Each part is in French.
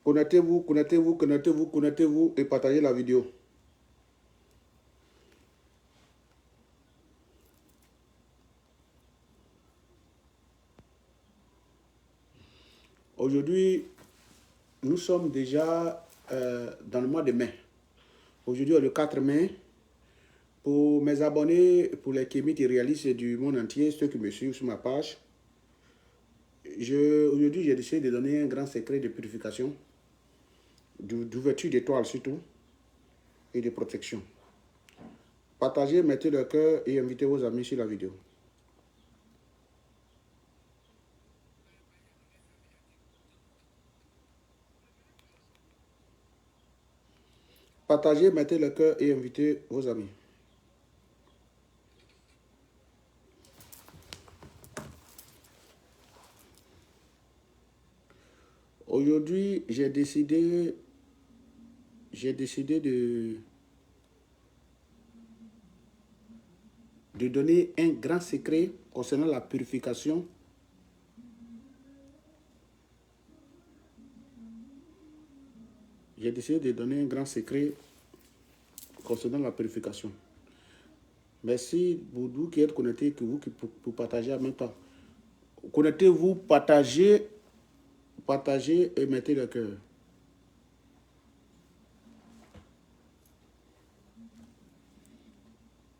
Connectez-vous, connectez-vous, connectez-vous, connectez-vous et partagez la vidéo. Aujourd'hui, nous sommes déjà dans le mois de mai. Aujourd'hui, le 4 mai. Pour mes abonnés, pour les kémites et réalistes du monde entier, ceux qui me suivent sur ma page, aujourd'hui, j'ai décidé de donner un grand secret de purification, d'ouverture d'étoiles surtout, et de protection. Partagez, mettez le cœur et invitez vos amis sur la vidéo. Partagez, mettez le cœur et invitez vos amis. Aujourd'hui, j'ai décidé de donner un grand secret concernant la purification . J'ai décidé de donner un grand secret concernant la purification. Merci, Boudou, qui êtes connecté, que vous qui pour partager en même temps. Connectez-vous, partagez et mettez le cœur.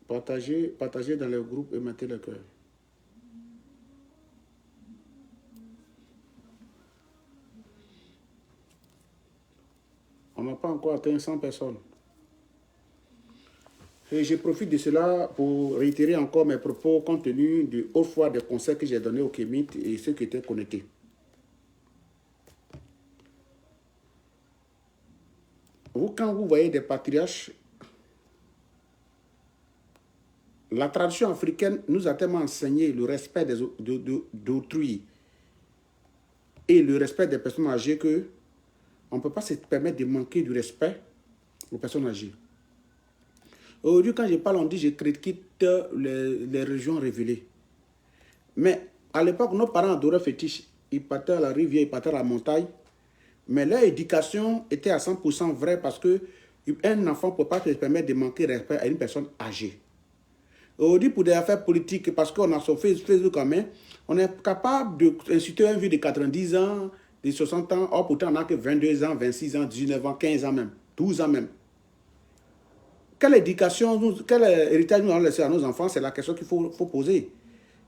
Partagez dans le groupe et mettez le cœur. On n'a pas encore atteint 100 personnes. Et je profite de cela pour réitérer encore mes propos compte tenu de haute fois des conseils que j'ai donnés aux kémites et ceux qui étaient connectés. Quand vous voyez des patriarches, la tradition africaine nous a tellement enseigné le respect d'autrui et le respect des personnes âgées que on ne peut pas se permettre de manquer du respect aux personnes âgées. Aujourd'hui, quand je parle, on dit je critique les régions révélées. Mais à l'époque, nos parents adoraient fétiche. Ils partaient à la rivière, ils partaient à la montagne. Mais leur éducation était à 100% vraie parce qu'un enfant ne peut pas se permettre de manquer de respect à une personne âgée. Aujourd'hui, pour des affaires politiques, parce qu'on a son Facebook en main, on est capable d'insulter un vieux de 90 ans, de 60 ans. Or, pourtant, on n'a que 22 ans, 26 ans, 19 ans, 15 ans même, 12 ans même. Quelle éducation, quel héritage nous allons laisser à nos enfants, c'est la question qu'il faut poser.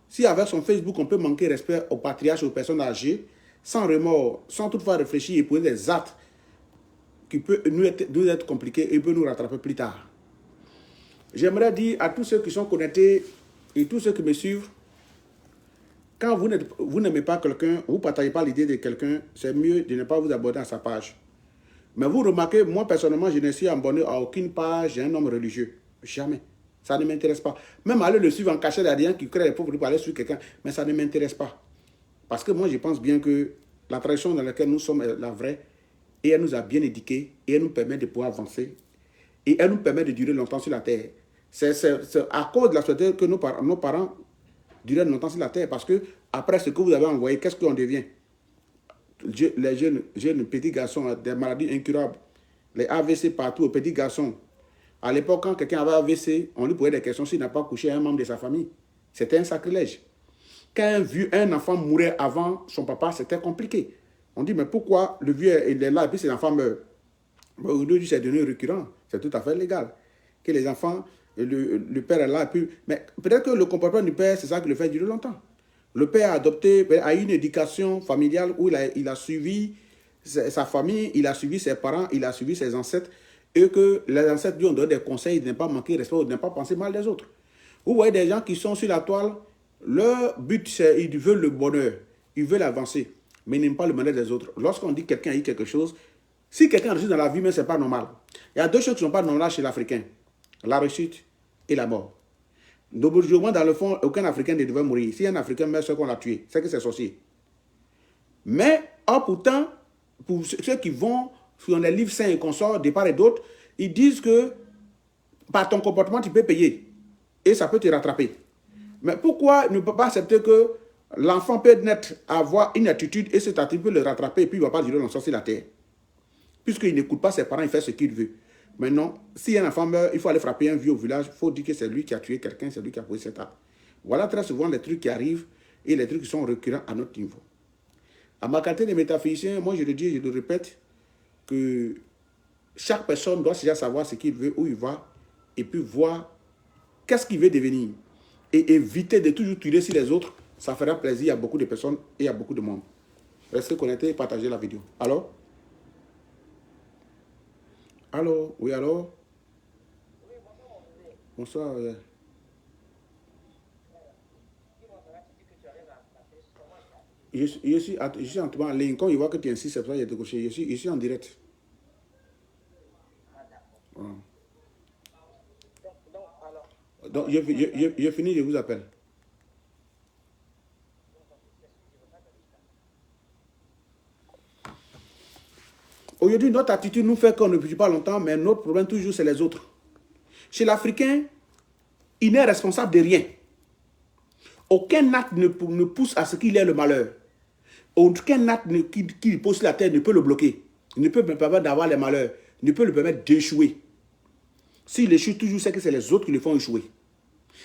Si avec son Facebook, on peut manquer respect aux patriarches, aux personnes âgées, sans remords, sans toutefois réfléchir et poser des actes qui peuvent nous être compliqués et peuvent nous rattraper plus tard. J'aimerais dire à tous ceux qui sont connectés et tous ceux qui me suivent, quand vous n'aimez pas quelqu'un, vous ne partagez pas l'idée de quelqu'un, c'est mieux de ne pas vous abonner à sa page. Mais vous remarquez, moi personnellement, je ne suis abonné à aucune page d'un homme religieux. Jamais. Ça ne m'intéresse pas. Même aller le suivre en cachette à rien qui crée les pauvres pour aller sur quelqu'un, mais ça ne m'intéresse pas. Parce que moi, je pense bien que la tradition dans laquelle nous sommes est la vraie et elle nous a bien éduqués et elle nous permet de pouvoir avancer et elle nous permet de durer longtemps sur la terre. C'est à cause de la société que nos parents duraient longtemps sur la terre parce que après ce que vous avez envoyé, qu'est-ce qu'on devient? Les jeunes petits garçons, des maladies incurables, les AVC partout, aux petits garçons. À l'époque, quand quelqu'un avait AVC, on lui posait des questions s'il n'a pas couché un membre de sa famille. C'était un sacrilège. Quand un enfant mourait avant son papa, c'était compliqué. On dit, mais pourquoi le vieux il est là et puis ses enfants meurent? Aujourd'hui, c'est devenu récurrent. C'est tout à fait légal. Que les enfants, le père est là et puis... Mais peut-être que le comportement du père, c'est ça qui le fait durer longtemps. Le père a adopté, a eu une éducation familiale où il a suivi sa famille, il a suivi ses parents, il a suivi ses ancêtres, et que les ancêtres lui ont donné des conseils de ne pas manquer de respect, de ne pas penser mal des autres. Vous voyez des gens qui sont sur la toile, leur but, c'est qu'ils veulent le bonheur, ils veulent avancer, mais ils n'aiment pas le malheur des autres. Lorsqu'on dit que quelqu'un a eu quelque chose, si quelqu'un a réussi dans la vie, mais ce n'est pas normal. Il y a deux choses qui ne sont pas normales chez l'Africain, la réussite et la mort. Donc, dans le fond, aucun Africain ne devait mourir. Si un Africain meurt, c'est qu'on l'a tué. C'est que c'est sorcier. Mais, pourtant, pour ceux qui vont sur les livres saints et consorts, de part et d'autre, ils disent que par ton comportement, tu peux payer. Et ça peut te rattraper. Mais pourquoi ne pas accepter que L'enfant peut naître, avoir une attitude et cette attitude peut le rattraper et puis il ne va pas durer longtemps sur la terre. Puisqu'il n'écoute pas ses parents, il fait ce qu'il veut. Maintenant, si un enfant meurt, il faut aller frapper un vieux au village, il faut dire que c'est lui qui a tué quelqu'un, c'est lui qui a posé cet acte. Voilà très souvent les trucs qui arrivent et les trucs qui sont récurrents à notre niveau. À ma qualité de métaphysicien, moi je le dis et je le répète, que chaque personne doit déjà savoir ce qu'il veut, où il va, et puis voir qu'est-ce qu'il veut devenir. Et éviter de toujours tirer sur les autres, ça fera plaisir à beaucoup de personnes et à beaucoup de monde. Restez connectés et partagez la vidéo. Alors? Allô? Oui, alors? Bonsoir. Je suis en ligne. Quand il voit que tu insistes, c'est pour ça que j'ai décoché. Je suis en direct. Voilà. Donc, je finis, je vous appelle. Aujourd'hui, notre attitude nous fait qu'on ne vit pas longtemps, mais notre problème toujours, c'est les autres. Chez l'Africain, il n'est responsable de rien. Aucun acte ne pousse à ce qu'il ait le malheur. Aucun acte qui pose sur la terre ne peut le bloquer. Il ne peut me permettre d'avoir les malheurs. Il ne peut le permettre d'échouer. S'il échoue toujours, c'est que c'est les autres qui le font échouer.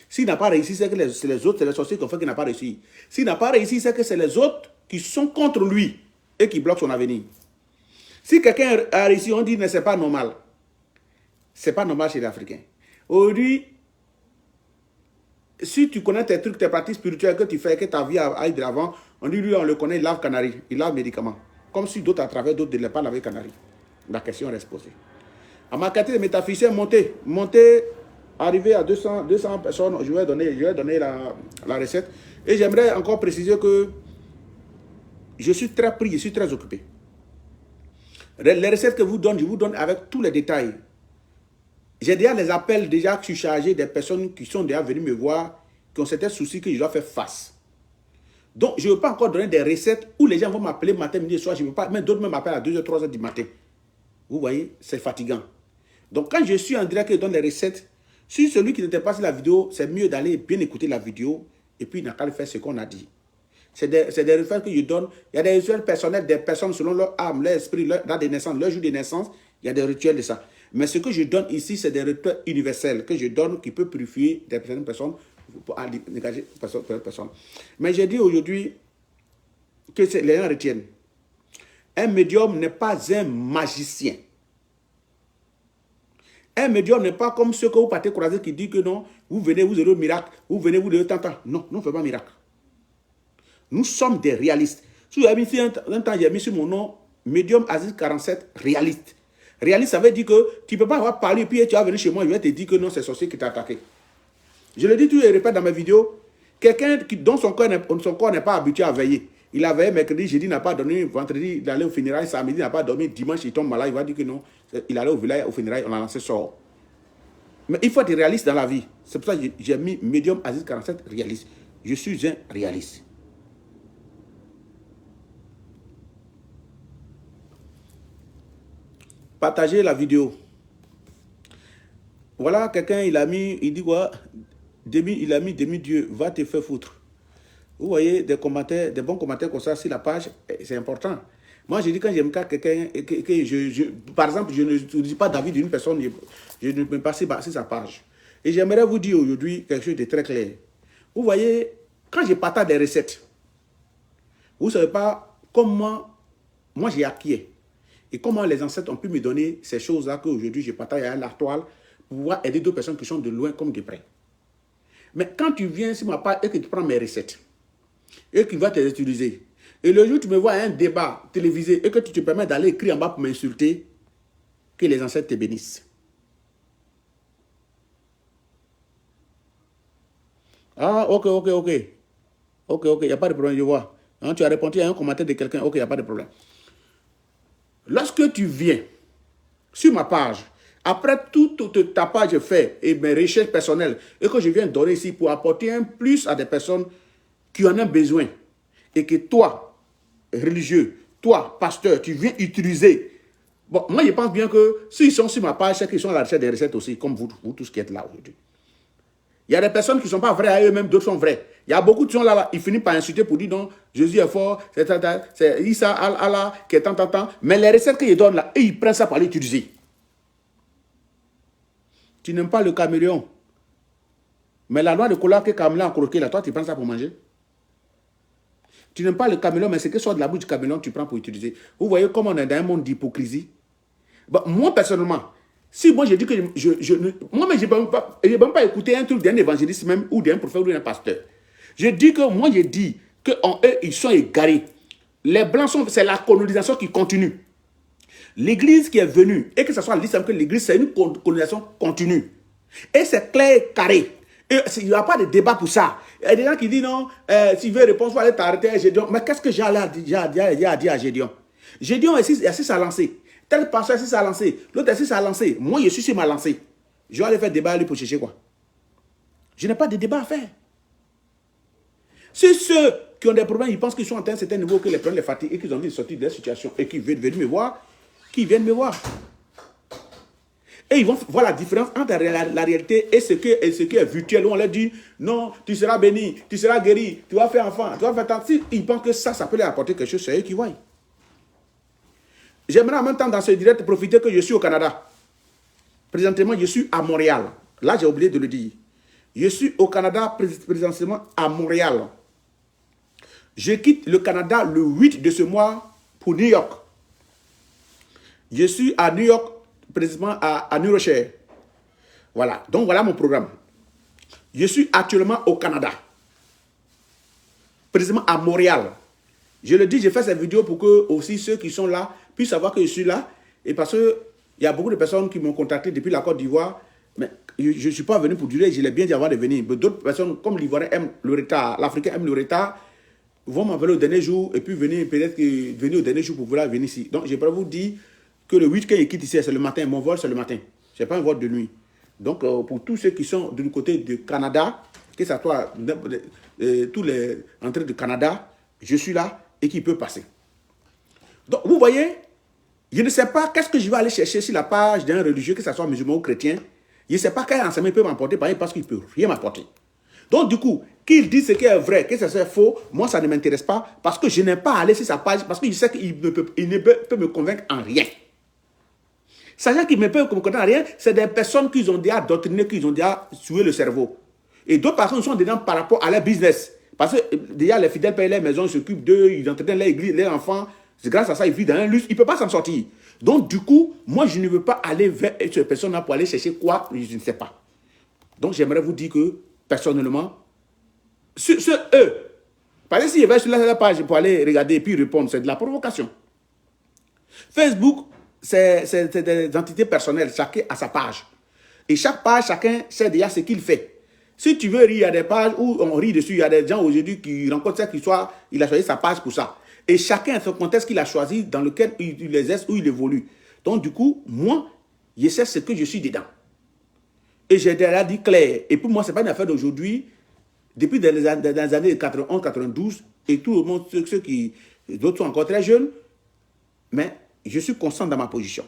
S'il n'a pas réussi, c'est que c'est les autres, c'est les sorciers qui ont fait qu'il n'a pas réussi. S'il n'a pas réussi, c'est que c'est les autres qui sont contre lui et qui bloquent son avenir. Si quelqu'un a réussi, on dit que ce n'est pas normal. Ce n'est pas normal chez les Africains. Aujourd'hui, si tu connais tes trucs, tes pratiques spirituelles que tu fais, que ta vie aille de l'avant, on dit lui, on le connaît, il lave canari, il lave médicaments. Comme si d'autres à travers d'autres ne l'aient pas lavé canari. La question reste posée. À ma qualité de métaphysicien, monter, arriver à 200 personnes, je vais donner la recette. Et j'aimerais encore préciser que je suis très pris, je suis très occupé. Les recettes que je vous donne avec tous les détails. J'ai déjà les appels déjà surchargés des personnes qui sont déjà venues me voir, qui ont certains soucis que je dois faire face. Donc, je ne veux pas encore donner des recettes où les gens vont m'appeler matin, midi et soir. Je ne veux pas, mais d'autres même m'appellent à 2h, 3h du matin. Vous voyez, c'est fatigant. Donc, quand je suis en direct et je donne les recettes, si celui qui n'était pas sur la vidéo, c'est mieux d'aller bien écouter la vidéo et puis il n'a qu'à faire ce qu'on a dit. C'est des recettes que je donne. Il y a des rituels personnels des personnes selon leur âme, leur esprit, leur date de naissance, leur jour de naissance. Il y a des rituels de ça. Mais ce que je donne ici, c'est des rituels universels que je donne qui peuvent purifier des personnes pour dégager personne. Mais j'ai dit aujourd'hui que les gens retiennent. Un médium n'est pas un magicien. Un médium n'est pas comme ceux que vous partez croiser qui disent que non, vous venez, vous aurez un miracle, vous venez, vous devez tant. Non, nous ne faisons pas miracle. Nous sommes des réalistes. Si vous avez mis un temps, j'ai mis sur mon nom, médium Aziz 47, réaliste. Réaliste, ça veut dire que tu ne peux pas avoir parlé et puis tu vas venir chez moi, je vais te dire que non, c'est sorcier qui t'a attaqué. Je le dis tout et répète dans mes vidéos. Quelqu'un dont son corps n'est pas habitué à veiller. Il a veillé mercredi, jeudi, il n'a pas dormi, vendredi, il allait au funérailles, samedi, il n'a pas dormi, dimanche, il tombe malade, il va dire que non. Il allait au funérailles, on a lancé sort. Mais il faut être réaliste dans la vie. C'est pour ça que j'ai mis médium Aziz 47 réaliste. Je suis un réaliste. Partagez la vidéo. Voilà, quelqu'un, il dit quoi? Il a mis demi-dieu, va te faire foutre. Vous voyez, des bons commentaires comme ça sur la page, c'est important. Moi, je dis quand j'aime quelqu'un, par exemple, je ne dis pas d'avis d'une personne, je ne peux pas sur sa page. Et j'aimerais vous dire aujourd'hui quelque chose de très clair. Vous voyez, quand je partage des recettes, vous ne savez pas comment moi j'ai acquis. Et comment les ancêtres ont pu me donner ces choses-là qu'aujourd'hui je partage à la toile pour pouvoir aider d'autres personnes qui sont de loin comme de près. Mais quand tu viens sur ma page et que tu prends mes recettes, et que tu vas te les utiliser, et le jour où tu me vois à un débat télévisé et que tu te permets d'aller écrire en bas pour m'insulter, que les ancêtres te bénissent. Ah, ok, il n'y a pas de problème, je vois. Hein, tu as répondu à un commentaire de quelqu'un, ok, il n'y a pas de problème. Lorsque tu viens sur ma page, après toute ta page faite et mes recherches personnelles, et que je viens donner ici pour apporter un plus à des personnes qui en ont besoin, et que toi, religieux, toi, pasteur, tu viens utiliser. Bon, moi, je pense bien que s'ils sont sur ma page, c'est qu'ils sont à la recherche des recettes aussi, comme vous tous qui êtes là aujourd'hui. Il y a des personnes qui ne sont pas vraies à eux-mêmes, d'autres sont vraies. Il y a beaucoup de gens là, ils finissent par insulter pour dire non, Jésus est fort, c'est Issa, Allah, qui est tant. Mais les recettes qu'ils donnent là, ils prennent ça pour aller utiliser. Tu n'aimes pas le caméléon. Mais la loi de couleur que le caméléon a croqué là, toi, tu prends ça pour manger. Tu n'aimes pas le caméléon, mais c'est que soit de la bouche du caméléon tu prends pour utiliser. Vous voyez comment on est dans un monde d'hypocrisie. Bon, moi, personnellement, si moi je dis que moi, je n'ai même pas écouté un truc d'un évangéliste même, ou d'un prophète, ou d'un pasteur. Je dis que moi, je dis qu'en eux, ils sont égarés. Les Blancs, c'est la colonisation qui continue. L'église qui est venue, et que ce soit l'islam que l'église, c'est une colonisation continue. Et c'est clair et carré. Et il n'y a pas de débat pour ça. Il y a des gens qui disent non, s'il veut répondre, il faut aller t'arrêter à Gédéon. Mais qu'est-ce que j'ai à dire à Gédéon? Gédéon est assis à lancer. Tel pasteur est assis à lancer. L'autre est assis à lancer. Moi, je suis sur ma lancée. Je vais aller faire débat à lui pour chercher quoi? Je n'ai pas de débat à faire. Si ceux qui ont des problèmes, ils pensent qu'ils sont à un certain niveau, que les problèmes les fatiguent et qu'ils ont envie de sortir de la situation et qu'ils veulent venir me voir, qu'ils viennent me voir. Et ils vont voir la différence entre la réalité et ce qui est virtuel. Où on leur dit, non, tu seras béni, tu seras guéri, tu vas faire enfant, tu vas faire tant. Si ils pensent que ça peut leur apporter quelque chose, c'est eux qui voient. J'aimerais en même temps dans ce direct profiter que je suis au Canada. Présentement, je suis à Montréal. Là, j'ai oublié de le dire. Je suis au Canada présentement à Montréal. Je quitte le Canada le 8 de ce mois pour New York. Je suis à New York, précisément à New Rochelle. Voilà, donc voilà mon programme. Je suis actuellement au Canada, précisément à Montréal. Je le dis, j'ai fait cette vidéo pour que aussi ceux qui sont là puissent savoir que je suis là. Et parce qu'il y a beaucoup de personnes qui m'ont contacté depuis la Côte d'Ivoire. Mais je ne suis pas venu pour durer, je l'ai bien dit avant de venir. D'autres personnes, comme l'Ivoirien aime le retard, l'Africain aime le retard, vont m'appeler au dernier jour et puis venir peut-être venir au dernier jour pour vouloir venir ici. Donc, je peux vous dire que le 8 quand il quitte ici, c'est le matin. Mon vol, c'est le matin. Ce n'est pas un vol de nuit. Donc, pour tous ceux qui sont du côté du Canada, que ce soit tous les entrées du Canada, je suis là et qui peut passer. Donc, vous voyez, je ne sais pas qu'est-ce que je vais aller chercher sur la page d'un religieux, que ce soit musulman ou chrétien. Je ne sais pas quel enseignement il peut m'apporter parce qu'il ne peut rien m'apporter. Donc, du coup, qu'il dise ce qui est vrai, que ce soit faux, moi, ça ne m'intéresse pas parce que je n'ai pas à aller sur sa page parce que je sais qu'il ne peut me convaincre en rien. Sachant qu'il ne peut me convaincre en rien, c'est des personnes qui ont déjà doctriné, qui ont déjà tué le cerveau. Et d'autres personnes sont dedans par rapport à leur business. Parce que déjà, les fidèles payent les maisons, ils s'occupent d'eux, ils entretiennent l'église, les enfants. C'est grâce à ça, ils vivent dans un luxe. Ils ne peuvent pas s'en sortir. Donc, du coup, moi, je ne veux pas aller vers ces personnes-là pour aller chercher quoi, je ne sais pas. Donc, j'aimerais vous dire que, personnellement, eux, parce que s'ils vont sur la page pour aller regarder et puis répondre, c'est de la provocation. Facebook, c'est des entités personnelles, chacun a sa page. Et chaque page, chacun sait déjà ce qu'il fait. Si tu veux rire, il y a des pages où on rit dessus. Il y a des gens aujourd'hui qui rencontrent cette histoire, il a choisi sa page pour ça. Et chacun a son contexte qu'il a choisi, dans lequel il exerce, où il évolue. Donc du coup, moi, je sais ce que je suis dedans. Et j'ai déjà dit clair. Et pour moi, ce n'est pas une affaire d'aujourd'hui. Depuis dans les années 91-92, et tout le monde, ceux qui, d'autres sont encore très jeunes, mais je suis constant dans ma position.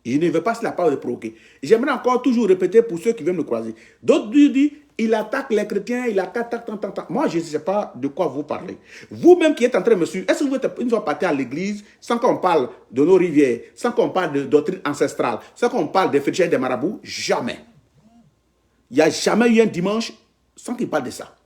Je ne veux pas se la part de provoquer. J'aimerais encore toujours répéter pour ceux qui viennent me croiser. D'autres disent, il attaque les chrétiens, il attaque, tant. Moi, je ne sais pas de quoi vous parlez. Vous-même qui êtes en train de me suivre, est-ce que vous êtes une fois parti à l'église sans qu'on parle de nos rivières, sans qu'on parle de doctrine ancestrale, sans qu'on parle des féticheurs des marabouts? Jamais. Il n'y a jamais eu un dimanche sans qu'ils parlent de ça.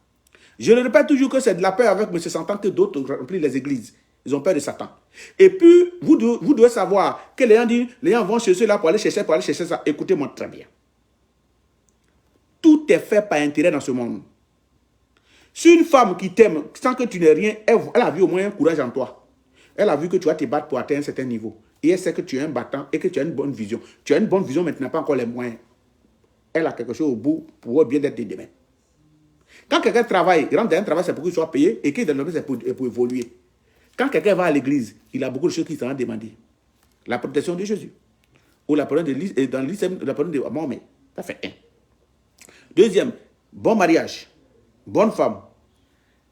Je le répète toujours que c'est de la peur avec M. Satan que d'autres remplissent les églises. Ils ont peur de Satan. Et puis, vous devez savoir que les gens vont chercher là pour aller chercher ça. Écoutez-moi très bien. Tout est fait par intérêt dans ce monde. Si une femme qui t'aime, sans que tu n'aies rien, elle a vu au moins un courage en toi. Elle a vu que tu vas te battre pour atteindre un certain niveau. Et elle sait que tu es un battant et que tu as une bonne vision. Tu as une bonne vision, mais tu n'as pas encore les moyens. Elle a quelque chose au bout pour bien être demain. Quand quelqu'un travaille, il rentre dans un travail, c'est pour qu'il soit payé et qu'il donne c'est pour évoluer. Quand quelqu'un va à l'église, il a beaucoup de choses qui sont demandées. La protection de Jésus. Ou la parole dans l'islam, la parole de Mohamed. Ça fait un. Deuxième, bon mariage. Bonne femme.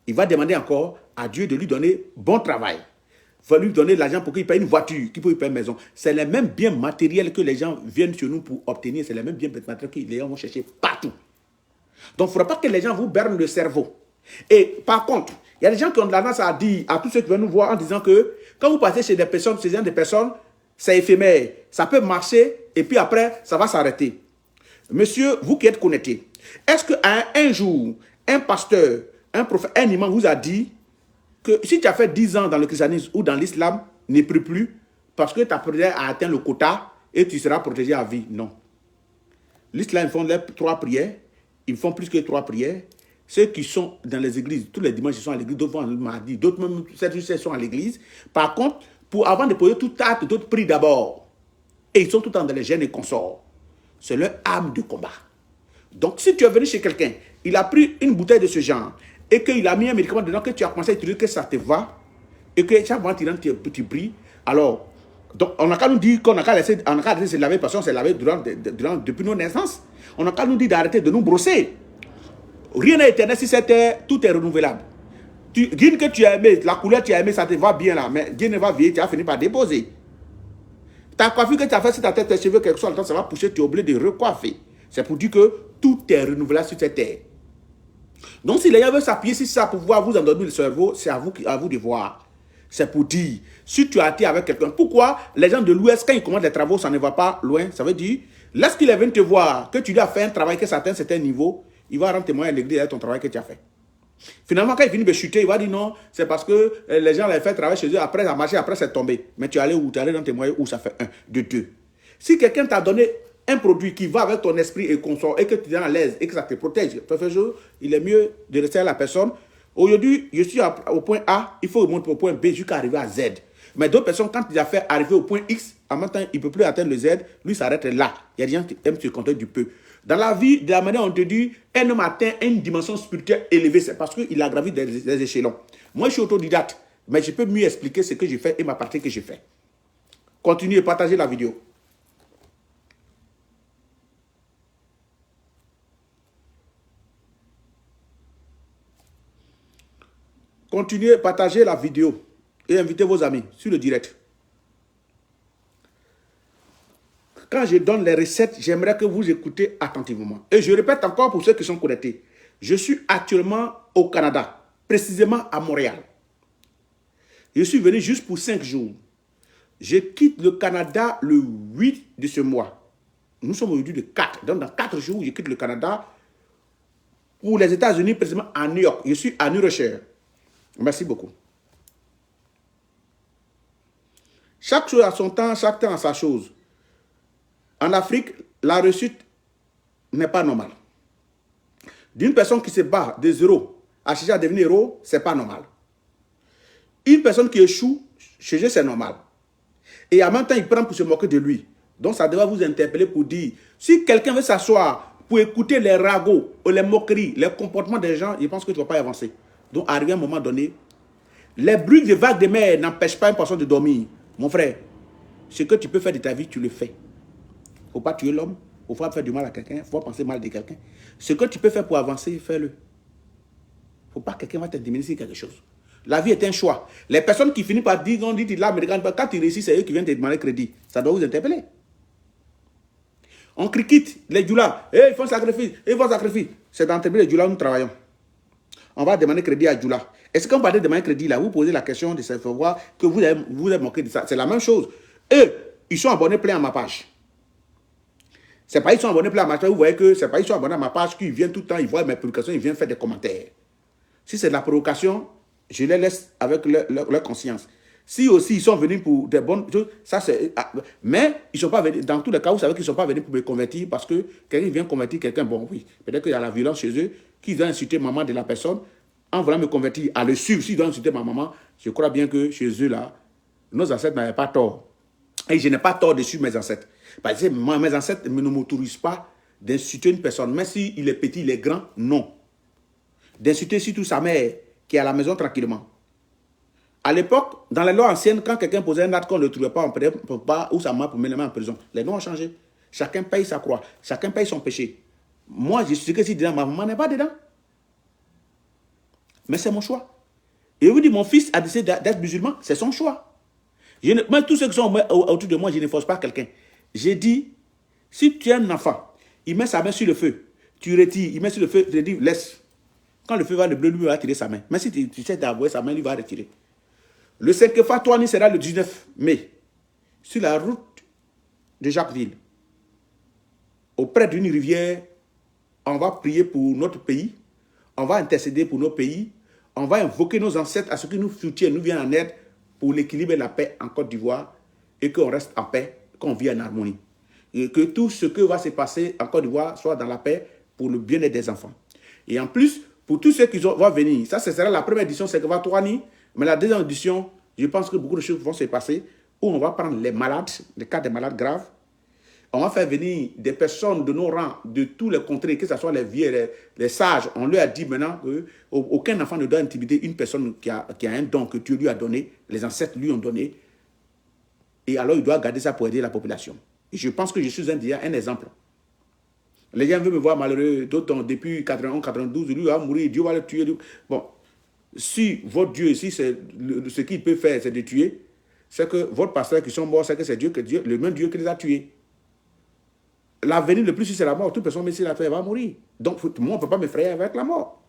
Il va demander encore à Dieu de lui donner bon travail. Il va lui donner l'argent pour qu'il paye une voiture, qu'il peut payer une maison. C'est les mêmes biens matériels que les gens viennent chez nous pour obtenir. C'est les mêmes biens matériels que les gens vont chercher partout. Donc, il ne faudra pas que les gens vous bernent le cerveau. Et par contre, il y a des gens qui ont de la tendance à dire à tous ceux qui viennent nous voir en disant que quand vous passez chez des personnes, ces gens des personnes, c'est éphémère. Ça peut marcher et puis après, ça va s'arrêter. Monsieur, vous qui êtes connecté, est-ce qu'un jour, un pasteur, un prophète, un imam vous a dit que si tu as fait 10 ans dans le christianisme ou dans l'islam, ne prie plus parce que ta prière a atteint le quota et tu seras protégé à vie? Non. L'islam, ils font les 3 prières. Ils font plus que 3 prières. Ceux qui sont dans les églises, tous les dimanches, ils sont à l'église, d'autres vont le mardi, d'autres même, certains sont à l'église. Par contre, avant de poser tout acte, d'autres prient d'abord. Et ils sont tout le temps dans les gènes et consorts. C'est leur âme de combat. Donc, si tu es venu chez quelqu'un, il a pris une bouteille de ce genre, et qu'il a mis un médicament dedans, que tu as commencé à utiliser, que ça te va, et que chaque fois que tu pries, alors, donc, on n'a qu'à nous dire qu'on n'a qu'à laisser se laver, parce qu'on s'est lavé depuis nos naissances. On n'a qu'à nous dire d'arrêter de nous brosser. Rien n'est éternel si c'était, tout est renouvelable. Dis que tu as aimé, la couleur tu as aimé, ça te va bien là, mais Dieu ne va vieillir, tu as fini par déposer. Ta coiffure que tu as fait sur ta tête, tes cheveux, quelque chose, ça va pousser, tu es obligé de recoiffer. C'est pour dire que tout est renouvelable sur cette terre. Donc si les gens veulent s'appuyer sur ça pour pouvoir vous endormir le cerveau, c'est à vous de voir. C'est pour dire, si tu as été avec quelqu'un, pourquoi les gens de l'Ouest, quand ils commandent les travaux, ça ne va pas loin, ça veut dire, lorsqu'il est venu te voir, que tu lui as fait un travail, que ça atteint un certain niveau, il va rendre témoin à l'église avec ton travail que tu as fait. Finalement, quand il finit de chuter, il va dire non, c'est parce que les gens l'avaient fait travailler chez eux, après ça a marché, après c'est tombé. Mais tu es allé où? Tu es allé dans tes moyens où ça fait 1, 2, 2. Si quelqu'un t'a donné un produit qui va avec ton esprit et consort et que tu es à l'aise et que ça te protège, il est mieux de rester à la personne. Aujourd'hui, je suis au point A, il faut remonter au point B jusqu'à arriver à Z. Mais d'autres personnes, quand il a fait arriver au point X, en même temps, il ne peut plus atteindre le Z, lui s'arrête là. Il y a des gens qui aiment se contenter du peu. Dans la vie, de la manière on te dit, un homme atteint une dimension spirituelle élevée, c'est parce qu'il a gravi des échelons. Moi, je suis autodidacte, mais je peux mieux expliquer ce que j'ai fait et ma partie que j'ai fait. Continuez, partagez la vidéo. Continuez, partagez la vidéo et invitez vos amis sur le direct. Quand je donne les recettes, j'aimerais que vous écoutez attentivement. Et je répète encore pour ceux qui sont connectés. Je suis actuellement au Canada, précisément à Montréal. Je suis venu juste pour 5 jours. Je quitte le Canada le 8 de ce mois. Nous sommes aujourd'hui le 4. Donc dans 4 jours, je quitte le Canada pour les États-Unis, précisément à New York. Je suis à New Rochelle. Merci beaucoup. Chaque chose a son temps, chaque temps a sa chose. En Afrique, la réussite n'est pas normale. D'une personne qui se bat de zéro à chercher à devenir héros, ce n'est pas normal. Une personne qui échoue, chez eux, c'est normal. Et en même temps, il prend pour se moquer de lui. Donc, ça devrait vous interpeller pour dire, si quelqu'un veut s'asseoir pour écouter les ragots, les moqueries, les comportements des gens, je pense que tu ne vas pas avancer. Donc, arrivé à un moment donné, les bruits de vagues de mer n'empêchent pas une personne de dormir. Mon frère, ce que tu peux faire de ta vie, tu le fais. Il ne faut pas tuer l'homme, il ne faut pas faire du mal à quelqu'un, il ne faut pas penser mal de quelqu'un. Ce que tu peux faire pour avancer, fais-le. Il ne faut pas que quelqu'un va t'intimider sur quelque chose. La vie est un choix. Les personnes qui finissent par dire, on dit, quand ils réussissent, c'est eux qui viennent te demander crédit. Ça doit vous interpeller. On critique les djoulas. Ils font sacrifice, ils font sacrifice. C'est dans les djoulas où nous travaillons. On va demander crédit à djoula. Est-ce qu'on va demander crédit là? Vous posez la question de savoir que vous avez manqué de ça. C'est la même chose. Eux, ils sont abonnés plein à ma page. C'est pas ils sont abonnés plein à ma page. Vous voyez que c'est pas ils sont abonnés à ma page qu'ils viennent tout le temps, ils voient mes publications, ils viennent faire des commentaires. Si c'est de la provocation, je les laisse avec leur conscience. Si aussi ils sont venus pour des bonnes choses, ça c'est... Mais ils ne sont pas venus, dans tous les cas, vous savez qu'ils ne sont pas venus pour me convertir parce que quelqu'un vient convertir quelqu'un, bon oui, peut-être qu'il y a la violence chez eux, qu'ils doivent insulter maman de la personne, en voulant me convertir, à le suivre, s'ils doivent insulter ma maman, je crois bien que chez eux là, nos ancêtres n'avaient pas tort. Et je n'ai pas tort de suivre mes ancêtres. Parce que mes ancêtres ne m'autorisent pas d'insulter une personne, même s'il est petit, il est grand, non. D'insulter surtout sa mère, qui est à la maison tranquillement. À l'époque, dans les lois anciennes, quand quelqu'un posait un acte qu'on ne le trouvait pas, on ne peut pas, ou sa mère pour mettre les mains en prison. Les noms ont changé. Chacun paye sa croix. Chacun paye son péché. Moi, je suis que si dedans, ma maman n'est pas dedans. Mais c'est mon choix. Et vous dites, mon fils a décidé d'être musulman, c'est son choix. Même tous ceux qui sont autour de moi, je ne force pas quelqu'un. J'ai dit, si tu es un enfant, il met sa main sur le feu, tu retires, il met sur le feu, tu dis, laisse. Quand le feu va, le bleu, lui va tirer sa main. Mais si tu sais d'avouer sa main, lui va retirer. Le Sekefa Touani sera le 19 mai, sur la route de Jacquesville, auprès d'une rivière. On va prier pour notre pays, on va intercéder pour nos pays, on va invoquer nos ancêtres à ceux qui nous soutiennent, nous viennent en aide pour l'équilibre et la paix en Côte d'Ivoire et qu'on reste en paix, qu'on vit en harmonie. Et que tout ce qui va se passer en Côte d'Ivoire soit dans la paix pour le bien-être des enfants. Et en plus, pour tous ceux qui vont venir, ça ce sera la première édition, c'est que va Touani, mais la deuxième édition, je pense que beaucoup de choses vont se passer où on va prendre les malades, les cas des malades graves. On va faire venir des personnes de nos rangs, de tous les contrées, que ce soit les vieux, les sages. On lui a dit maintenant qu'aucun enfant ne doit intimider une personne qui a un don que Dieu lui a donné, les ancêtres lui ont donné. Et alors, il doit garder ça pour aider la population. Et je pense que je suis un exemple. Les gens veulent me voir malheureux, d'autres depuis 91, 92, lui va mourir, Dieu va le tuer. Bon, si votre Dieu ici, ce qu'il peut faire, c'est de tuer, c'est que votre pasteur qui sont morts, c'est que c'est Dieu, le même Dieu qui les a tués. L'avenir le plus sûr, c'est la mort. Toute personne, mais si la fait, va mourir. Donc, moi, on ne peut pas m'effrayer avec la mort.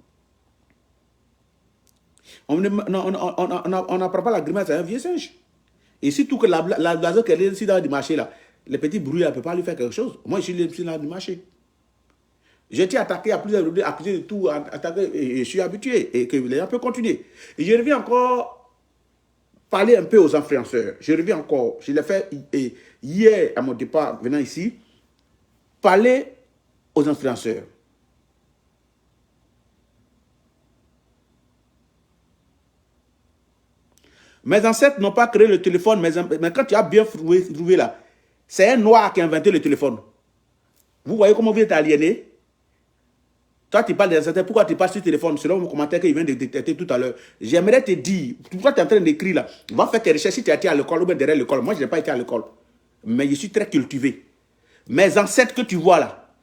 On n'apprend pas la grimace à un vieux singe. Et surtout que l'oiseau qui est ici dans le marché, là, les petits bruits, ne peut pas lui faire quelque chose. Moi, je suis là du marché. J'ai été attaqué à plusieurs reprises, accusé de tout, attaqué, et je suis habitué. Et que les gens peuvent continuer. Et je reviens encore parler un peu aux influenceurs. Je reviens encore. Je l'ai fait hier, à mon départ, venant ici. Parler aux influenceurs. Mes ancêtres n'ont pas créé le téléphone, mais quand tu as bien trouvé là, c'est un noir qui a inventé le téléphone. Vous voyez comment vous êtes aliéné? Toi, tu parles des ancêtres, pourquoi tu parles sur le téléphone? Selon mon commentaire qu'il vient de détecter tout à l'heure. J'aimerais te dire, pourquoi tu es en train d'écrire là? Va faire tes recherches si tu as été à l'école ou bien derrière l'école. Moi, je n'ai pas été à l'école. Mais je suis très cultivé. Mes ancêtres que tu vois là,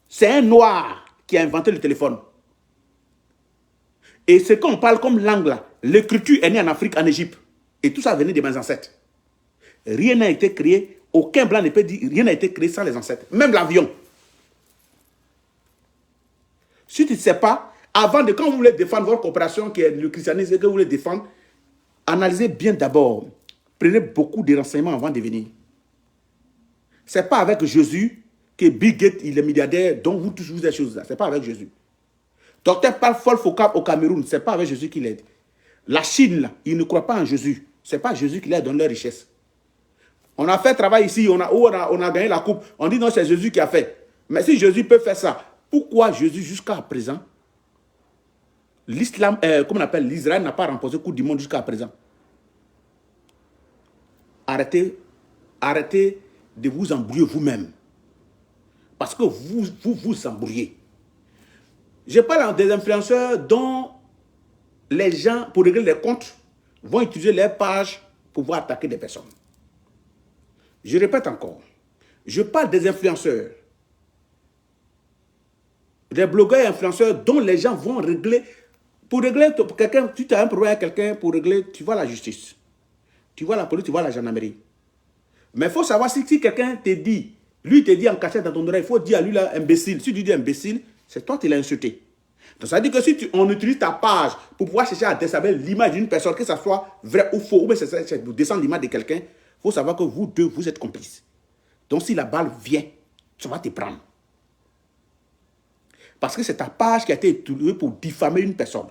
c'est un noir qui a inventé le téléphone. Et ce qu'on parle comme langue là, l'écriture est née en Afrique, en Égypte. Et tout ça venait de mes ancêtres. Rien n'a été créé, aucun blanc ne peut dire, rien n'a été créé sans les ancêtres. Même l'avion. Si tu ne sais pas, avant de, quand vous voulez défendre votre coopération, qui est le christianisme, et que vous voulez défendre, analysez bien d'abord. Prenez beaucoup de renseignements avant de venir. Ce n'est pas avec Jésus que Bill Gates, il est milliardaire, dont vous touchez des choses là. Ce n'est pas avec Jésus. Docteur Paul Foucault au Cameroun, ce n'est pas avec Jésus qui l'aide. La Chine, là, ils ne croient pas en Jésus. Ce n'est pas Jésus qui l'aide dans leur richesse. On a fait travail ici, on a gagné la coupe. On dit non, c'est Jésus qui a fait. Mais si Jésus peut faire ça, pourquoi Jésus, jusqu'à présent, l'islam, comme on appelle, l'Israël n'a pas remporté le coup du monde jusqu'à présent? Arrêtez de vous embrouiller vous-même. Parce que vous embrouillez. Je parle des influenceurs dont les gens, pour régler les comptes, vont utiliser leurs pages pour pouvoir attaquer des personnes. Je répète encore. Je parle des influenceurs. Des blogueurs et influenceurs dont les gens vont régler. Pour régler quelqu'un, tu as un problème avec quelqu'un, pour régler, tu vois la justice. Tu vois la police, tu vois la gendarmerie. Mais il faut savoir si quelqu'un te dit, lui te dit en cachette dans ton oreille, il faut dire à lui là, imbécile. Si tu dis imbécile, c'est toi qui l'as insulté. Donc ça veut dire que si on utilise ta page pour pouvoir chercher à déshabiller l'image d'une personne, que ce soit vrai ou faux, ou bien c'est pour descendre l'image de quelqu'un, il faut savoir que vous deux, vous êtes complices. Donc si la balle vient, ça va te prendre. Parce que c'est ta page qui a été utilisée pour diffamer une personne.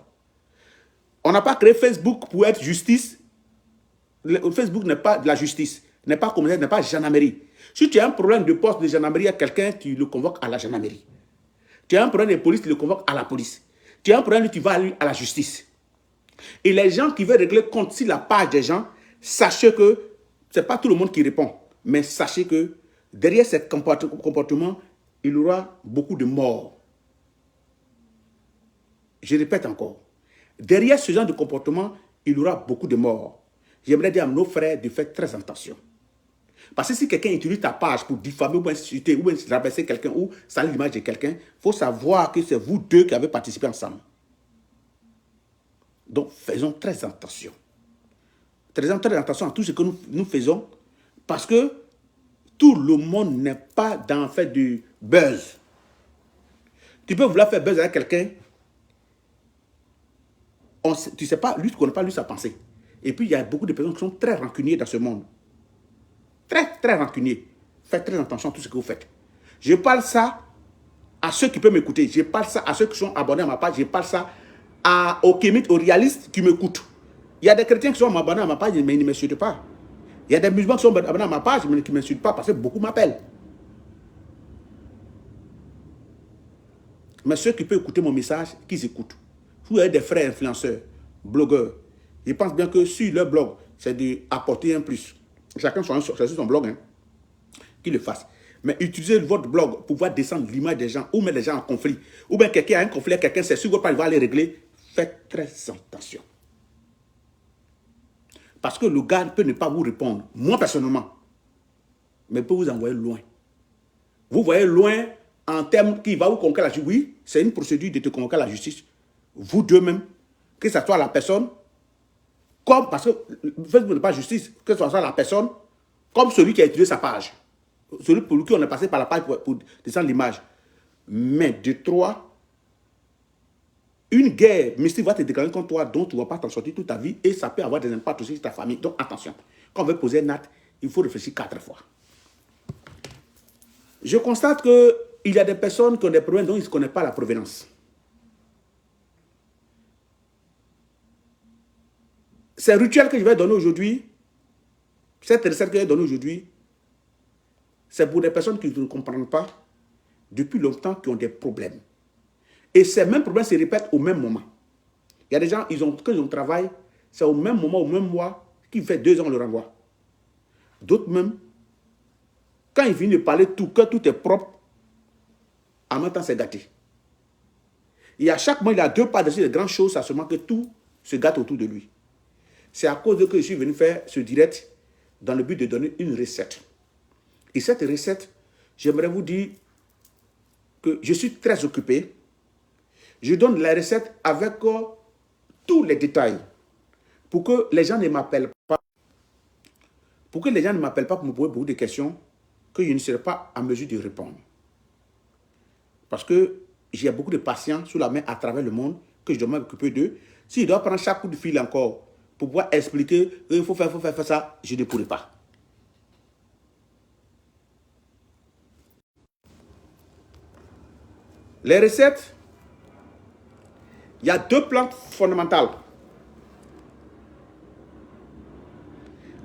On n'a pas créé Facebook pour être justice. Facebook n'est pas de la justice, n'est pas communautaire, n'est pas gendarmerie. Si tu as un problème de poste de gendarmerie à quelqu'un, tu le convoques à la gendarmerie. Tu as un problème de police, tu le convoques à la police. Tu as un problème, tu vas à la justice. Et les gens qui veulent régler compte sur la page des gens, sachez que ce n'est pas tout le monde qui répond. Mais sachez que derrière ce comportement, il y aura beaucoup de morts. Je répète encore. Derrière ce genre de comportement, il y aura beaucoup de morts. J'aimerais dire à nos frères de faire très attention. Parce que si quelqu'un utilise ta page pour diffamer ou insulter ou rabaisser quelqu'un ou salir l'image de quelqu'un, il faut savoir que c'est vous deux qui avez participé ensemble. Donc, faisons très attention. Très attention à tout ce que nous faisons parce que tout le monde n'est pas dans le fait du buzz. Tu peux vouloir faire buzz avec quelqu'un. Tu ne sais pas, lui, tu ne connais pas lui sa pensée. Et puis, il y a beaucoup de personnes qui sont très rancuniers dans ce monde. Très, très rancuniers. Faites très attention à tout ce que vous faites. Je parle ça à ceux qui peuvent m'écouter. Je parle ça à ceux qui sont abonnés à ma page. Je parle ça aux kémites, aux réalistes qui m'écoutent. Il y a des chrétiens qui sont abonnés à ma page, mais ils ne m'insultent pas. Il y a des musulmans qui sont abonnés à ma page, mais qui ne m'insultent pas parce que beaucoup m'appellent. Mais ceux qui peuvent écouter mon message, qu'ils écoutent. Vous avez des frères influenceurs, blogueurs. Ils pensent bien que sur leur blog, c'est d'apporter un plus. Chacun sur son blog, hein, qu'il le fasse. Mais utilisez votre blog pour pouvoir descendre l'image des gens ou mettre les gens en conflit. Ou bien quelqu'un a un conflit, quelqu'un sait sur votre page, il va aller régler. Faites très attention. Parce que le gars peut ne pas vous répondre, moi personnellement, mais peut vous envoyer loin. Vous voyez loin en termes qu'il va vous convoquer à la justice. Oui, c'est une procédure de te convoquer à la justice. Vous deux même, que ce soit la personne, comme, parce que Facebook n'est pas justice, que ce soit la personne, comme celui qui a utilisé sa page. Celui pour qui on est passé par la page pour descendre l'image. Mais de trois, une guerre mystique va te déclarer contre toi dont tu ne vas pas t'en sortir toute ta vie et ça peut avoir des impacts aussi sur ta famille. Donc attention, quand on veut poser un acte, il faut réfléchir 4 fois. Je constate qu'il y a des personnes qui ont des problèmes dont ils ne connaissent pas la provenance. Ces rituels que je vais donner aujourd'hui, cette recette que je vais donner aujourd'hui, c'est pour des personnes qui ne comprennent pas depuis longtemps, qui ont des problèmes. Et ces mêmes problèmes se répètent au même moment. Il y a des gens, quand ils ont travail, c'est au même moment, au même mois, qui fait 2 ans, on le renvoie. D'autres même, quand ils viennent de parler tout, que tout est propre, en même temps c'est gâté. Et à chaque mois, il y a 2 pas dessus de grandes choses, ça seulement que tout se gâte autour de lui. C'est à cause de que je suis venu faire ce direct dans le but de donner une recette. Et cette recette, j'aimerais vous dire que je suis très occupé. Je donne la recette avec tous les détails pour que les gens ne m'appellent pas. Pour que les gens ne m'appellent pas pour me poser beaucoup de questions que je ne serai pas en mesure de répondre. Parce que j'ai beaucoup de patients sous la main à travers le monde que je dois m'occuper d'eux. Si je dois prendre chaque coup de fil encore pour pouvoir expliquer qu'il faut faire ça, je ne pourrai pas. Les recettes, il y a 2 plantes fondamentales.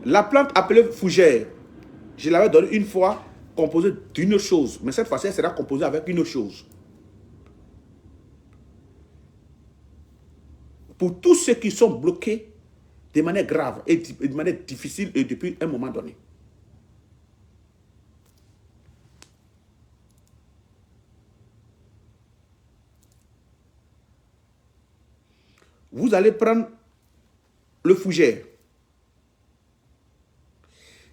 La plante appelée fougère, je l'avais donnée une fois, composée d'une chose. Mais cette fois-ci, elle sera composée avec une autre chose. Pour tous ceux qui sont bloqués de manière grave et de manière difficile et depuis un moment donné. Vous allez prendre le fougère.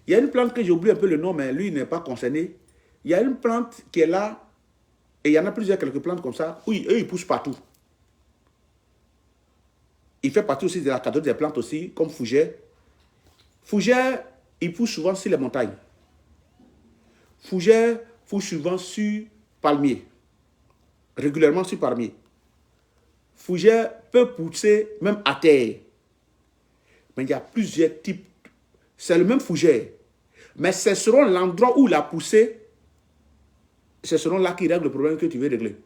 Il y a une plante que j'ai oublié un peu le nom, mais lui, il n'est pas concerné. Il y a une plante qui est là, et il y en a plusieurs, quelques plantes comme ça, où eux, ils poussent partout. Il fait partie aussi de la catégorie des plantes aussi, comme fougère. Fougère, il pousse souvent sur les montagnes. Fougère pousse souvent sur palmier. Régulièrement sur palmier. Fougère peut pousser même à terre. Mais il y a plusieurs types. C'est le même fougère. Mais c'est selon l'endroit où il a poussé, c'est selon là qu'il règle le problème que tu veux régler.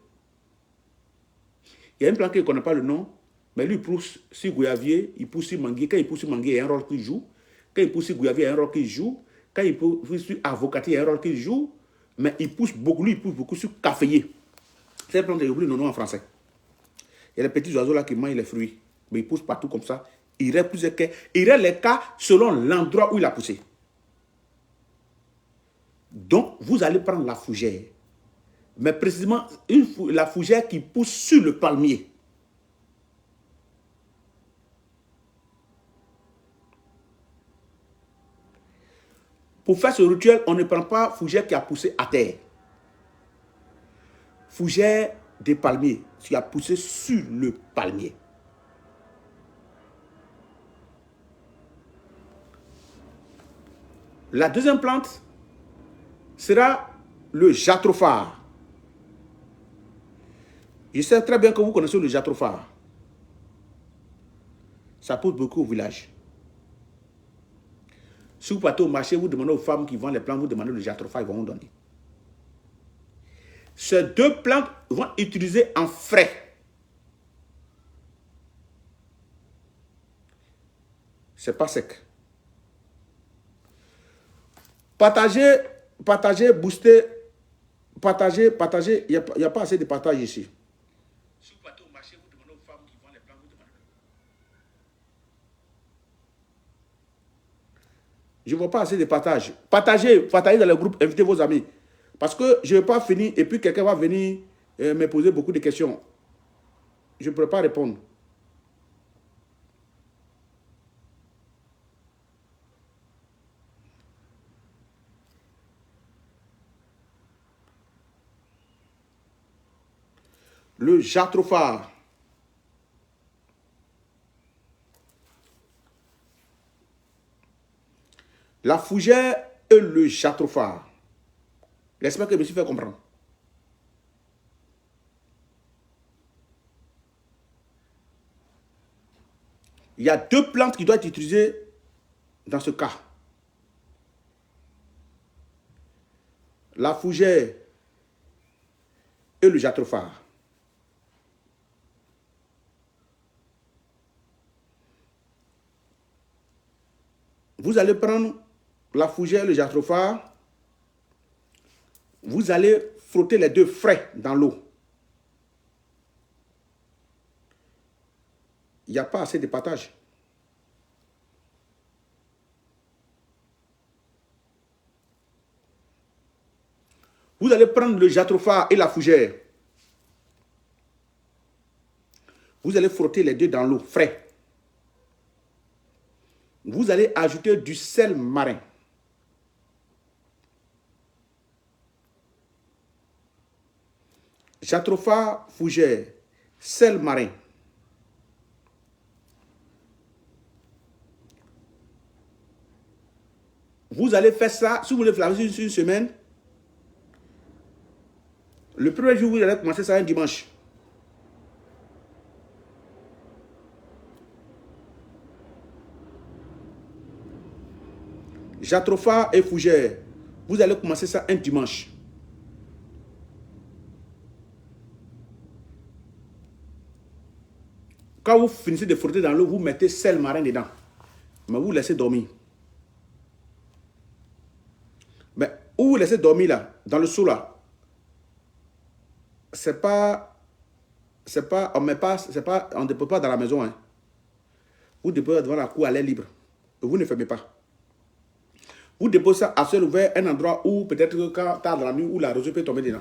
Il y a une plante qui ne connaît pas le nom, mais lui, il pousse sur goyavier, il pousse sur manguier. Quand il pousse sur manguier, il y a un rôle qu'il joue. Quand il pousse sur goyavier, il y a un rôle qu'il joue. Quand il pousse sur avocatier, il y a un rôle qu'il joue. Mais il pousse beaucoup, lui, il pousse beaucoup sur caféier. C'est une plante, j'ai oublié le nom en français. Il y a des petits oiseaux là qui mangent les fruits. Mais ils poussent partout comme ça. Il règle plusieurs cas. Il règle les cas selon l'endroit où il a poussé. Donc, vous allez prendre la fougère. Mais précisément, la fougère qui pousse sur le palmier. Pour faire ce rituel, on ne prend pas fougère qui a poussé à terre. Fougère des palmiers qui a poussé sur le palmier. La deuxième plante sera le jatrophare. Je sais très bien que vous connaissez le jatropha. Ça pousse beaucoup au village. Si vous partez au marché, vous demandez aux femmes qui vendent les plantes, vous demandez le jatropha, ils vont vous donner. Ces deux plantes vont utiliser en frais. C'est pas sec. Partagez, booster, partagez. Il n'y a pas assez de partage ici. Si vous partez au marché, vous demandez aux femmes qui vendent les plantes, vous demandez. Je ne vois pas assez de partage. Partagez dans le groupe, invitez vos amis. Parce que je ne vais pas finir et puis quelqu'un va venir me poser beaucoup de questions. Je ne pourrai pas répondre. Le jatropha. La fougère et le jatropha. J'espère que je me suis fait comprendre. Il y a deux plantes qui doivent être utilisées dans ce cas. La fougère et le jatropha. Vous allez prendre la fougère et le jatropha. Vous allez frotter les deux frais dans l'eau. Il n'y a pas assez de partage. Vous allez prendre le jatropha et la fougère. Vous allez frotter les deux dans l'eau, frais. Vous allez ajouter du sel marin. Jatropha, fougère, sel marin. Vous allez faire ça, si vous voulez faire sur une semaine. Le premier jour, vous allez commencer ça un dimanche. Jatropha et fougère. Vous allez commencer ça un dimanche. Quand vous finissez de frotter dans l'eau, vous mettez sel marin dedans. Mais vous laissez dormir. Mais où vous laissez dormir là, dans le seau là, on ne dépose pas dans la maison. Hein. Vous déposez devant la cour à l'air libre. Vous ne fermez pas. Vous déposez ça à ciel ouvert, un endroit où peut-être que quand tard dans la nuit, où la rosée peut tomber dedans.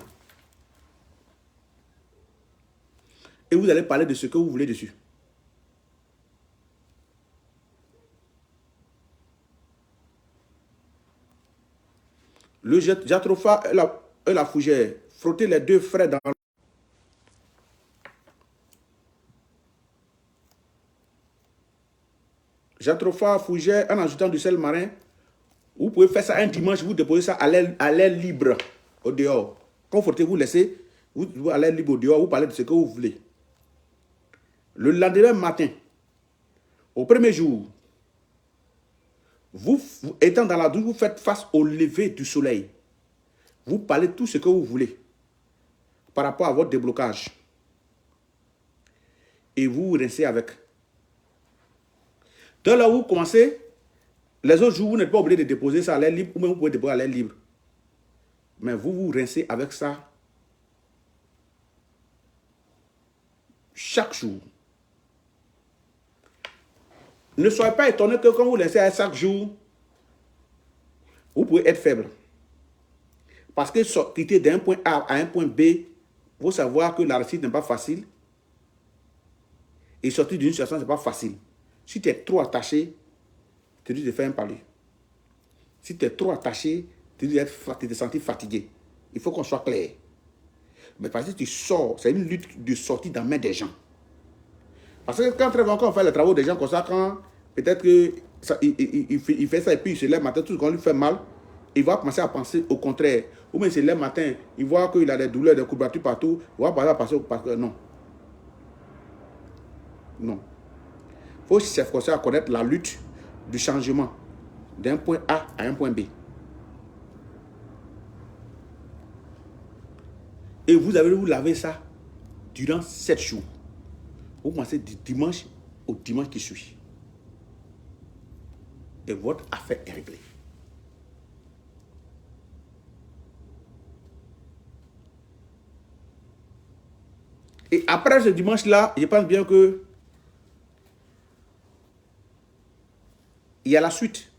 Et vous allez parler de ce que vous voulez dessus. Le jatropha et la fougère. Frottez les deux frais dans l'eau. Jatropha, fougère, en ajoutant du sel marin. Vous pouvez faire ça un dimanche, vous déposez ça à l'air libre, au dehors. Quand vous frottez, vous laissez à l'air libre au dehors, vous parlez de ce que vous voulez. Le lendemain matin, au premier jour, vous étant dans la douche, vous faites face au lever du soleil. Vous parlez tout ce que vous voulez par rapport à votre déblocage. Et vous rincez avec. Dans là où vous commencez, les autres jours, vous n'êtes pas obligé de déposer ça à l'air libre, ou même vous pouvez déposer à l'air libre. Mais vous vous rincez avec ça chaque jour. Ne soyez pas étonné que quand vous rincez à chaque jour, vous pouvez être faible. Parce que quitter d'un point A à un point B, il faut savoir que la réussite n'est pas facile. Et sortir d'une situation, ce n'est pas facile. Si tu es trop attaché, tu dis de faire un palier. Si tu es trop attaché, tu dis de te sentir fatigué. Il faut qu'on soit clair. Mais parce que tu sors, c'est une lutte de sortie dans la main des gens. Parce que quand très encore on fait les travaux des gens comme ça, quand peut-être qu'il fait ça et puis il se lève matin, tout ce qu'on lui fait mal, il va commencer à penser au contraire. Ou même il se lève matin, il voit qu'il a des douleurs, des courbatures partout, il va passer parce que non. Non. Il faut s'efforcer à connaître la lutte du changement d'un point A à un point B. Et vous lavez ça durant 7 jours. Vous commencez du dimanche au dimanche qui suit. Et votre affaire est réglée. Et après ce dimanche-là, je pense bien que il y a la suite.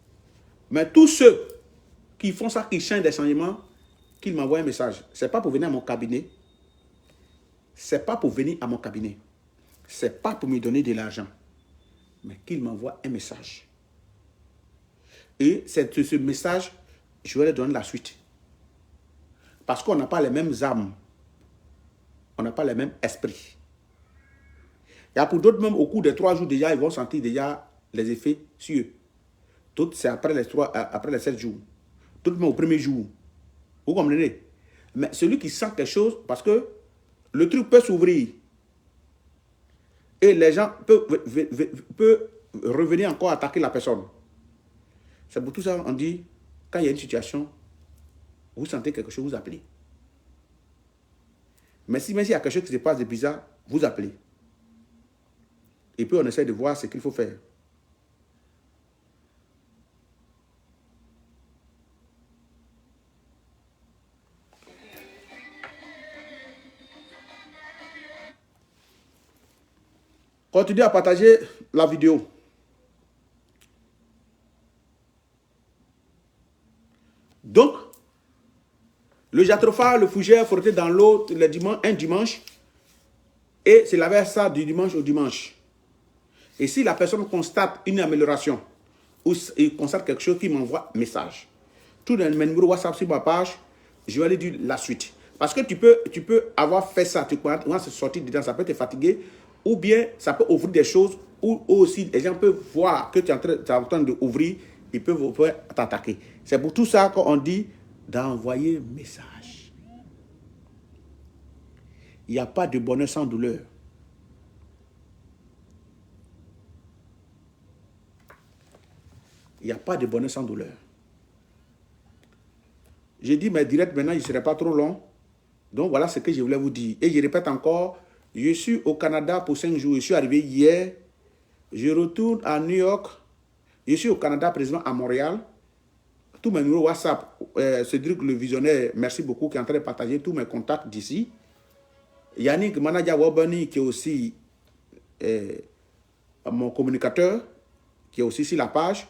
Mais tous ceux qui font ça, qui changent des changements, qu'ils m'envoient un message. Ce n'est pas pour venir à mon cabinet. Ce n'est pas pour venir à mon cabinet. Ce n'est pas pour me donner de l'argent. Mais qu'ils m'envoient un message. Et c'est ce message, je vais leur donner la suite. Parce qu'on n'a pas les mêmes âmes. On n'a pas les mêmes esprits. Il y a pour d'autres même, au cours des 3 jours déjà, ils vont sentir déjà les effets sur eux. D'autres, c'est après les 7 jours. D'autres, même au premier jour. Vous comprenez? Mais celui qui sent quelque chose, parce que le truc peut s'ouvrir. Et les gens peuvent revenir encore attaquer la personne. C'est pour tout ça qu'on dit, quand il y a une situation, vous sentez quelque chose, vous appelez. Mais si même s'il y a quelque chose qui se passe de bizarre, vous appelez. Et puis on essaie de voir ce qu'il faut faire. Continuez à partager la vidéo. Donc, le jatropha, le fougère frotté dans l'eau un dimanche et c'est laver ça du dimanche au dimanche. Et si la personne constate une amélioration ou il constate quelque chose, qui m'envoie un message. Tout dans mes numéros WhatsApp sur ma page, je vais aller dire la suite. Parce que tu peux avoir fait ça, tu peux se sortir dedans, ça peut te fatiguer, ou bien ça peut ouvrir des choses, ou aussi les gens peuvent voir que tu es en train d'ouvrir, ils peuvent t'attaquer. C'est pour tout ça qu'on dit d'envoyer un message. Il n'y a pas de bonheur sans douleur. Il n'y a pas de bonheur sans douleur. J'ai dit mes directs maintenant, il ne serait pas trop long. Donc voilà ce que je voulais vous dire. Et je répète encore, je suis au Canada pour 5 jours. Je suis arrivé hier. Je retourne à New York. Je suis au Canada, président à Montréal. Tous mes numéros WhatsApp, Cédric le visionnaire, merci beaucoup, qui est en train de partager tous mes contacts d'ici. Yannick Manadia Wabani, qui est aussi mon communicateur, qui est aussi sur la page.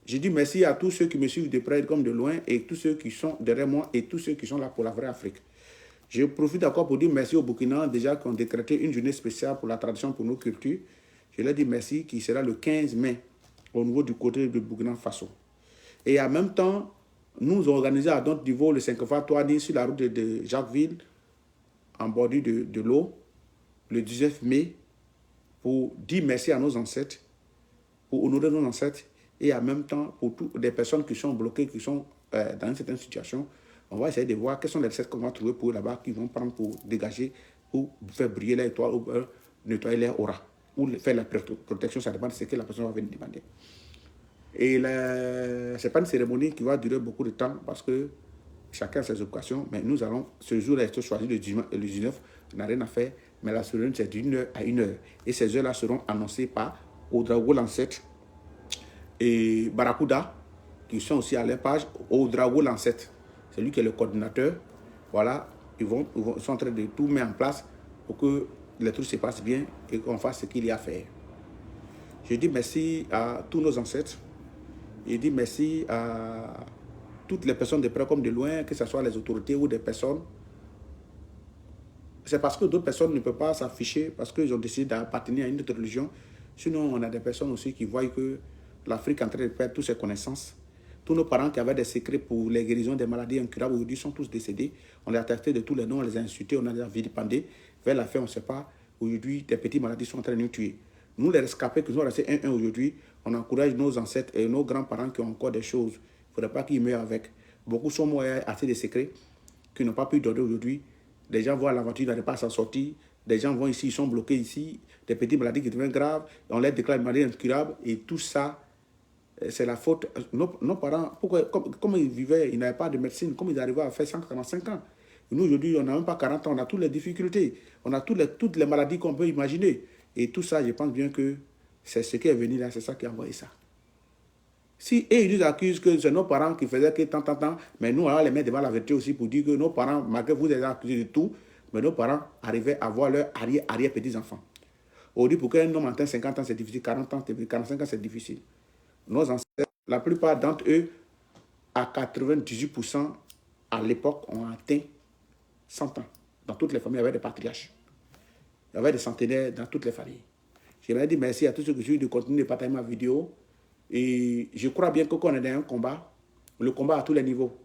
Je dis merci à tous ceux qui me suivent de près comme de loin et tous ceux qui sont derrière moi et tous ceux qui sont là pour la vraie Afrique. Je profite encore pour dire merci aux Burkinabés déjà qui ont décrété une journée spéciale pour la tradition, pour nos cultures. Je leur dis merci qui sera le 15 mai au niveau du côté de Burkina Faso. Et en même temps, nous organisons à notre niveau le 5 Toani sur la route de Jacquesville en bordure de l'eau le 19 mai pour dire merci à nos ancêtres, pour honorer nos ancêtres. Et en même temps, pour toutes les personnes qui sont bloquées, qui sont dans une certaine situation, on va essayer de voir quelles sont les recettes qu'on va trouver pour eux là-bas, qui vont prendre pour dégager ou faire briller les étoiles ou nettoyer les auras ou faire la protection, ça dépend de ce que la personne va venir demander. Et ce n'est pas une cérémonie qui va durer beaucoup de temps parce que chacun a ses occasions, mais nous allons, ce jour-là, été choisi le 19, on n'a rien à faire, mais la cérémonie c'est d'1h à 1h. Et ces heures-là seront annoncées par Ouedraogo Lancet et Barracuda, qui sont aussi à leur page. Ouedraogo Lancet, c'est lui qui est le coordinateur. Voilà, ils sont en train de tout mettre en place pour que les trucs se passent bien et qu'on fasse ce qu'il y a à faire. Je dis merci à tous nos ancêtres. Je dis merci à toutes les personnes de près comme de loin, que ce soit les autorités ou des personnes. C'est parce que d'autres personnes ne peuvent pas s'afficher parce qu'ils ont décidé d'appartenir à une autre religion. Sinon, on a des personnes aussi qui voient que l'Afrique est en train de perdre toutes ses connaissances. Tous nos parents qui avaient des secrets pour les guérisons des maladies incurables aujourd'hui sont tous décédés. On les a traités de tous les noms, on les a insultés, on les a vilipendés. Vers la fin, on ne sait pas. Aujourd'hui, des petites maladies sont en train de nous tuer. Nous, les rescapés qui sont restés 1-1 aujourd'hui, on encourage nos ancêtres et nos grands-parents qui ont encore des choses. Il ne faudrait pas qu'ils meurent avec. Beaucoup sont morts assez de secrets qui n'ont pas pu donner aujourd'hui. Les gens voient l'aventure, ils n'arrivent pas à s'en sortir. des gens vont ici, ils sont bloqués ici, des petites maladies qui deviennent graves, et on les déclare maladies incurables, et tout ça, c'est la faute. Nos parents, pourquoi, comme ils vivaient, ils n'avaient pas de médecine, comme ils arrivaient à faire 145 ans. Et nous, aujourd'hui, on n'a même pas 40 ans, on a toutes les difficultés, on a toutes les maladies qu'on peut imaginer. Et tout ça, je pense bien que c'est ce qui est venu là, c'est ça qui a envoyé ça. Si et ils nous accusent que c'est nos parents qui faisaient que tant, mais nous, on va les mettre devant la vérité aussi pour dire que nos parents, malgré vous êtes accusés de tout, mais nos parents arrivaient à voir leurs arrière-petits-enfants. Aujourd'hui, pour qu'un homme atteigne 50 ans, c'est difficile, 40 ans, 45 ans, c'est difficile. Nos ancêtres, la plupart d'entre eux, à 98%, à l'époque, ont atteint 100 ans. Dans toutes les familles, il y avait des patriarches. Il y avait des centenaires dans toutes les familles. J'aimerais dire merci à tous ceux qui suivent de continuer de partager ma vidéo. Et je crois bien que quand on est dans un combat, le combat à tous les niveaux.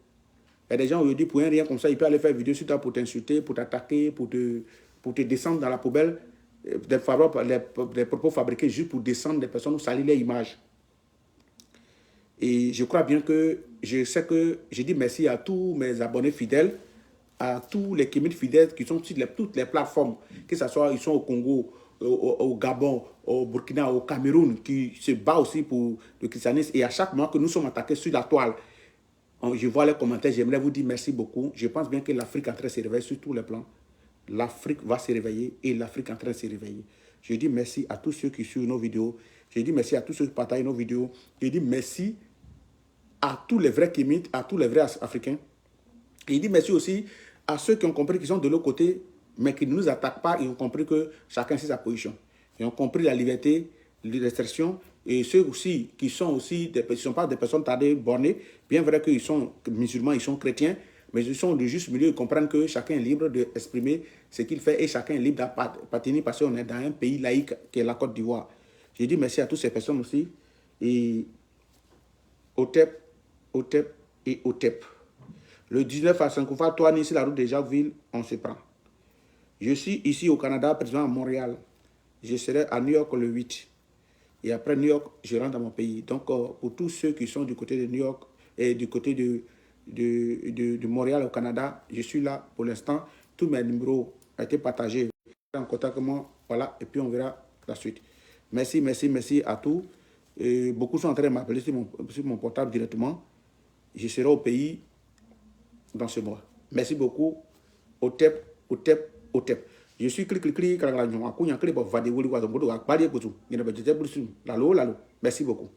Il y a des gens aujourd'hui, pour un rien comme ça, ils peuvent aller faire une vidéo sur toi pour t'insulter, pour t'attaquer, pour te descendre dans la poubelle, des propos fabriqués juste pour descendre des personnes ou salir les images. Et je crois bien que je sais que je dis merci à tous mes abonnés fidèles, à tous les kémites fidèles qui sont sur toutes les plateformes, que ce soit ils sont au Congo, au Gabon, au Burkina, au Cameroun, qui se battent aussi pour le christianisme. Et à chaque moment que nous sommes attaqués sur la toile, je vois les commentaires, j'aimerais vous dire merci beaucoup. Je pense bien que l'Afrique est en train de se réveiller sur tous les plans. L'Afrique va se réveiller et l'Afrique est en train de se réveiller. Je dis merci à tous ceux qui suivent nos vidéos. Je dis merci à tous ceux qui partagent nos vidéos. Je dis merci à tous les vrais kémites, à tous les vrais Africains. Et je dis merci aussi à ceux qui ont compris qu'ils sont de l'autre côté, mais qui ne nous attaquent pas. Ils ont compris que chacun sait sa position. Ils ont compris la liberté, l'expression. Et ceux aussi qui sont aussi, ne sont pas des personnes tardées, bornées, bien vrai qu'ils sont musulmans, ils sont chrétiens, mais ils sont du juste milieu, ils comprennent que chacun est libre d'exprimer ce qu'il fait et chacun est libre d'appartenir parce qu'on est dans un pays laïque qui est la Côte d'Ivoire. Je dis merci à toutes ces personnes aussi. Et OTEP, OTEP et OTEP. Le 19 à Sankoufa, toi, ici, la route de Jacquesville, on se prend. Je suis ici au Canada, président à Montréal. Je serai à New York le 8. Et après New York, je rentre dans mon pays. Donc, pour tous ceux qui sont du côté de New York et du côté de Montréal au Canada, je suis là pour l'instant. Tous mes numéros ont été partagés. En contact avec moi, voilà, et puis on verra la suite. Merci, merci, merci à tous. Et beaucoup sont en train de m'appeler sur mon portable directement. Je serai au pays dans ce mois. Merci beaucoup. OTEP, OTEP, OTEP. Je suis clic. Merci beaucoup.